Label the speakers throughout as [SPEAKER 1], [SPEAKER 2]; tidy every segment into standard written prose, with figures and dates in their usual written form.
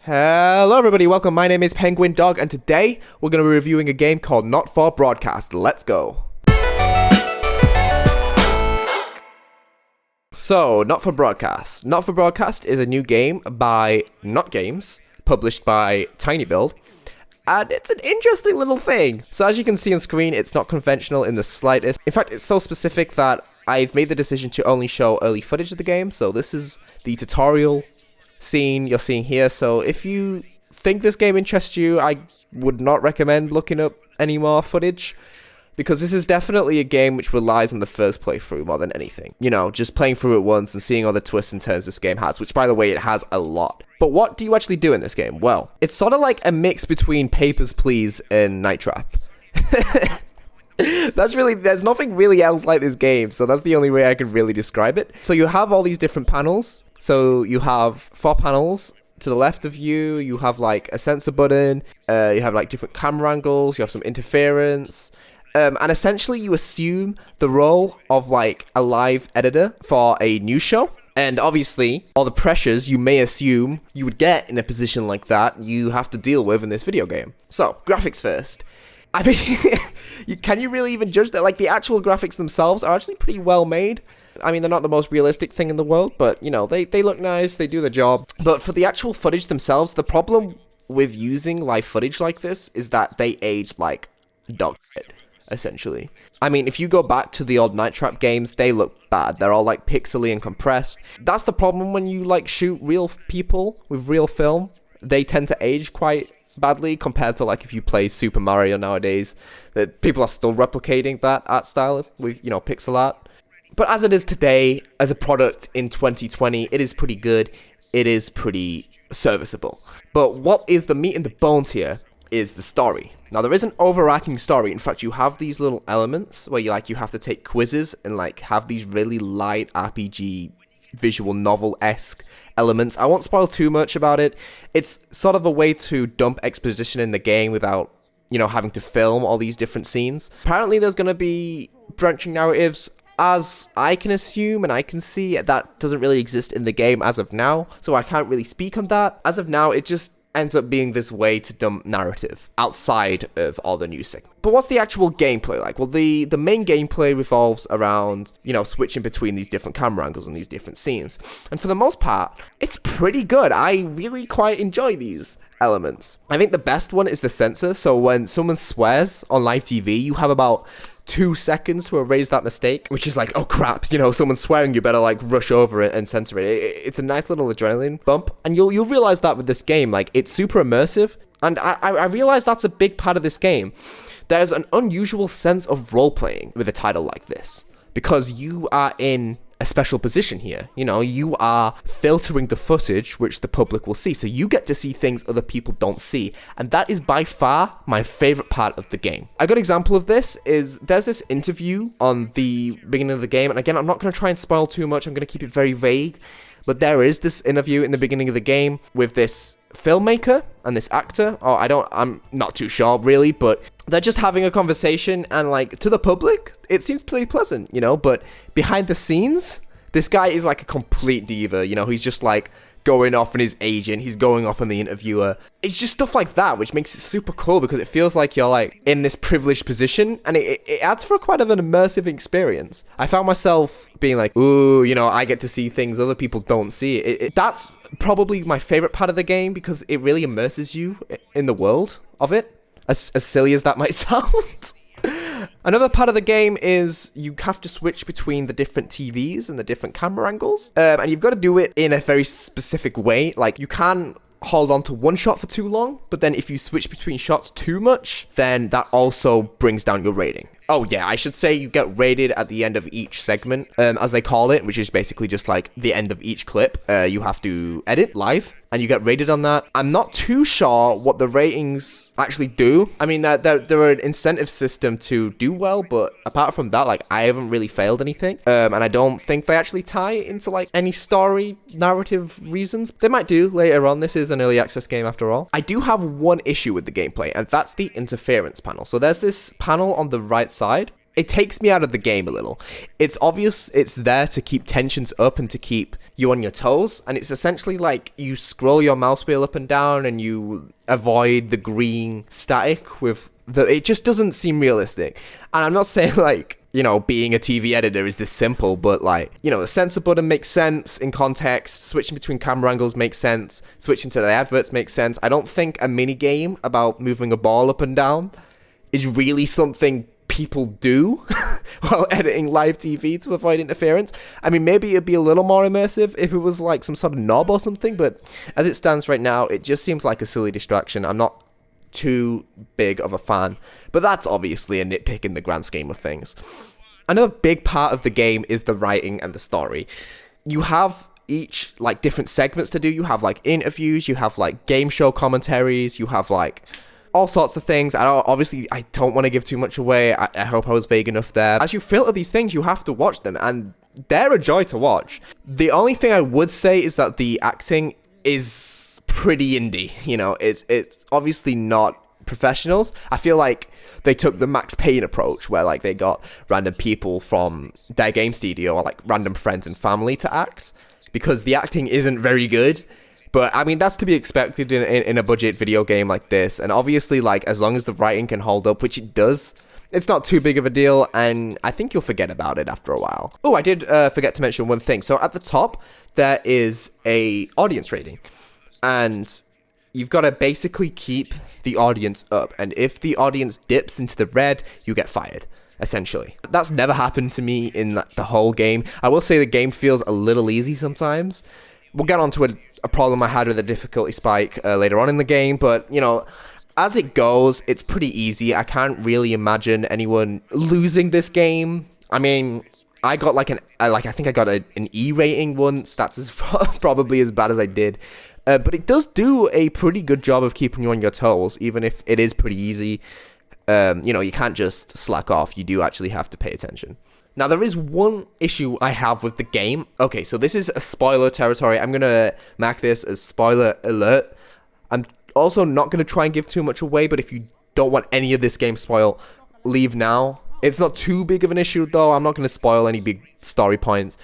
[SPEAKER 1] Hello everybody, welcome. My name is PenguinDog and today we're going to be reviewing a game called Not For Broadcast. Let's go. So, Not For Broadcast. Not For Broadcast is a new game by Not Games, published by TinyBuild. And it's an interesting little thing. So as you can see on screen, it's not conventional in the slightest. In fact, it's so specific that I've made the decision to only show early footage of the game. So this is the tutorial scene you're seeing here. So if you think this game interests you, I would not recommend looking up any more footage, because this is definitely a game which relies on the first playthrough more than anything. You know, just playing through it once and seeing all the twists and turns this game has, which by the way, it has a lot. But what do you actually do in this game? Well, it's sort of like a mix between Papers, Please and Night Trap. There's nothing really else like this game, so that's the only way I can really describe it. So you have all these different panels. So you have 4 panels. To the left of you, you have like a sensor button, you have like different camera angles, you have some interference, and essentially you assume the role of like a live editor for a news show. And obviously, all the pressures you may assume you would get in a position like that, you have to deal with in this video game. So, graphics first. I mean, can you really even judge that? Like, the actual graphics themselves are actually pretty well made. I mean, they're not the most realistic thing in the world, but, you know, they look nice, they do the job. But for the actual footage themselves, the problem with using live footage like this is that they age like dog shit, essentially. I mean, if you go back to the old Night Trap games, they look bad. They're all like pixely and compressed. That's the problem when you like shoot real people with real film. They tend to age quite badly compared to like if you play Super Mario nowadays. That people are still replicating that art style with, you know, pixel art. But as it is today, as a product in 2020, it is pretty good. It is pretty serviceable. But what is the meat and the bones here is the story. Now, there is an overarching story. In fact, you have these little elements where you have to take quizzes and like have these really light RPG visual novel-esque elements. I won't spoil too much about it. It's sort of a way to dump exposition in the game without, you know, having to film all these different scenes. Apparently, there's going to be branching narratives. As I can assume and I can see, that doesn't really exist in the game as of now, so I can't really speak on that. As of now, it just ends up being this way to dump narrative outside of all the news segments. But what's the actual gameplay like? Well, the main gameplay revolves around, you know, switching between these different camera angles and these different scenes. And for the most part, it's pretty good. I really quite enjoy these elements. I think the best one is the censor. So when someone swears on live TV, you have about 2 seconds to erase that mistake, which is like, oh crap, you know, someone's swearing, you better like rush over it and censor it. It's a nice little adrenaline bump, and you'll realize that with this game, like, it's super immersive, and I realize that's a big part of this game. There's an unusual sense of role-playing with a title like this, because you are in a special position here. You know, you are filtering the footage which the public will see, so you get to see things other people don't see, and that is by far my favorite part of the game. A good example of this is there's this interview on the beginning of the game, and again, I'm not going to try and spoil too much, I'm going to keep it very vague, but there is this interview in the beginning of the game with this filmmaker and this actor, or I'm not too sure really, but they're just having a conversation, and like, to the public, it seems pretty pleasant, you know, but behind the scenes, this guy is like a complete diva, you know, he's just like going off on his agent, he's going off on the interviewer. It's just stuff like that, which makes it super cool, because it feels like you're like in this privileged position, and it adds for quite of an immersive experience. I found myself being like, ooh, you know, I get to see things other people don't see. That's probably my favorite part of the game, because it really immerses you in the world of it, as silly as that might sound. Another part of the game is you have to switch between the different TVs and the different camera angles, and you've got to do it in a very specific way. Like, you can't hold on to one shot for too long, but then if you switch between shots too much, then that also brings down your rating. Oh yeah, I should say you get rated at the end of each segment, as they call it, which is basically just like the end of each clip. You have to edit live, and you get rated on that. I'm not too sure what the ratings actually do. I mean, there are an incentive system to do well, but apart from that, like, I haven't really failed anything. And I don't think they actually tie into like any story narrative reasons. They might do later on. This is an early access game after all. I do have one issue with the gameplay, and that's the interference panel. So there's this panel on the right side it takes me out of the game a little. It's obvious it's there to keep tensions up and to keep you on your toes, and it's essentially like you scroll your mouse wheel up and down and you avoid the green static with it just doesn't seem realistic. And I'm not saying like, you know, being a TV editor is this simple, but like, you know, the censor button makes sense in context, switching between camera angles makes sense, switching to the adverts makes sense. I don't think a mini game about moving a ball up and down is really something people do while editing live TV to avoid interference. I mean, maybe it'd be a little more immersive if it was like some sort of knob or something, but as it stands right now, it just seems like a silly distraction. I'm not too big of a fan, but that's obviously a nitpick in the grand scheme of things. Another big part of the game is the writing and the story. You have each like different segments to do. You have like interviews, you have like game show commentaries, you have like all sorts of things. I don't want to give too much away. I hope I was vague enough there. As you filter these things, you have to watch them, and they're a joy to watch. The only thing I would say is that the acting is pretty indie. You know, it's obviously not professionals. I feel like they took the Max Payne approach, where like they got random people from their game studio or like random friends and family to act, because the acting isn't very good. But I mean, that's to be expected in a budget video game like this. And obviously, like, as long as the writing can hold up, which it does, it's not too big of a deal, and I think you'll forget about it after a while. Oh, I did forget to mention one thing. So at the top, there is a audience rating, and you've got to basically keep the audience up. And if the audience dips into the red, you get fired, essentially. That's never happened to me in the whole game. I will say the game feels a little easy sometimes. We'll get on to a problem I had with a difficulty spike later on in the game, but, you know, as it goes, it's pretty easy. I can't really imagine anyone losing this game. I mean, I got like I think I got an E rating once. That's probably as bad as I did. But it does do a pretty good job of keeping you on your toes, even if it is pretty easy. You know, you can't just slack off. You do actually have to pay attention. Now, there is one issue I have with the game. Okay, so this is a spoiler territory. I'm going to mark this as spoiler alert. I'm also not going to try and give too much away, but if you don't want any of this game spoiled, leave now. It's not too big of an issue, though. I'm not going to spoil any big story points.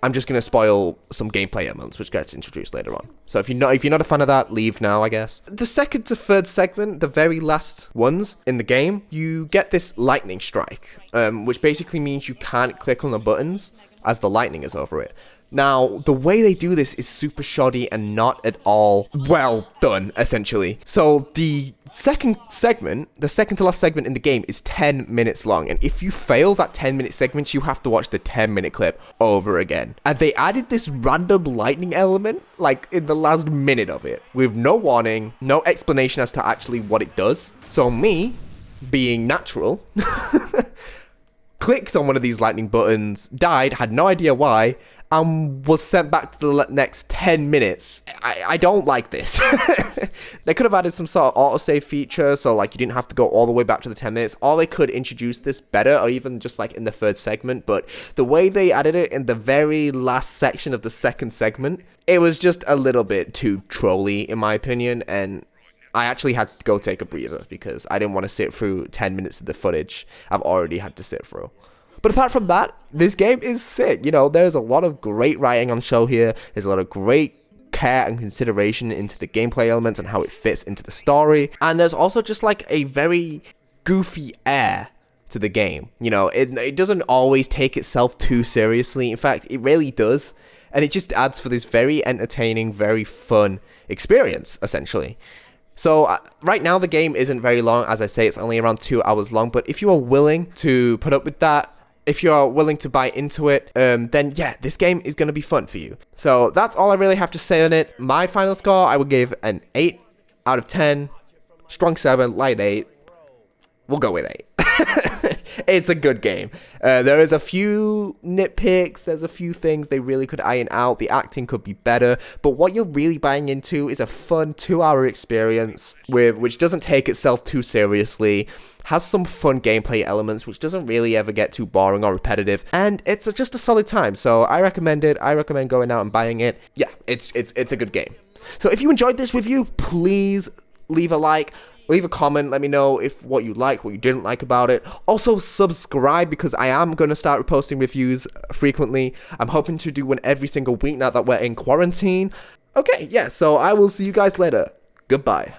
[SPEAKER 1] I'm just going to spoil some gameplay elements, which gets introduced later on. So if you're not a fan of that, leave now, I guess. The second to third segment, the very last ones in the game, you get this lightning strike, which basically means you can't click on the buttons as the lightning is over it. Now, the way they do this is super shoddy and not at all well done, essentially. So the second to last segment in the game is 10 minutes long. And if you fail that 10-minute segment, you have to watch the 10-minute clip over again. And they added this random lightning element, like in the last minute of it, with no warning, no explanation as to actually what it does. So me, being natural, clicked on one of these lightning buttons, died, had no idea why, and was sent back to the next 10 minutes. I don't like this. They could have added some sort of autosave feature, so like you didn't have to go all the way back to the 10 minutes. Or they could introduce this better, or even just like in the third segment. But the way they added it in the very last section of the second segment, it was just a little bit too trolly, in my opinion. And I actually had to go take a breather because I didn't want to sit through 10 minutes of the footage I've already had to sit through. But apart from that, this game is sick. You know, there's a lot of great writing on show here. There's a lot of great care and consideration into the gameplay elements and how it fits into the story. And there's also just like a very goofy air to the game. You know, it doesn't always take itself too seriously. In fact, it really does. And it just adds for this very entertaining, very fun experience, essentially. So right now the game isn't very long. As I say, it's only around 2 hours long. But if you are willing to put up with that, if you're willing to buy into it, then yeah, this game is going to be fun for you. So that's all I really have to say on it. My final score, I would give an 8 out of 10. Strong 7, light 8. We'll go with 8. It's a good game. There is a few nitpicks. There's a few things they really could iron out. The acting could be better. But what you're really buying into is a fun 2-hour experience which doesn't take itself too seriously, has some fun gameplay elements, which doesn't really ever get too boring or repetitive. And it's just a solid time. So I recommend it. I recommend going out and buying it. Yeah, it's a good game. So if you enjoyed this review, please leave a like. Leave a comment, let me know if what you like, what you didn't like about it. Also, subscribe, because I am going to start posting reviews frequently. I'm hoping to do one every single week now that we're in quarantine. Okay, yeah, so I will see you guys later. Goodbye.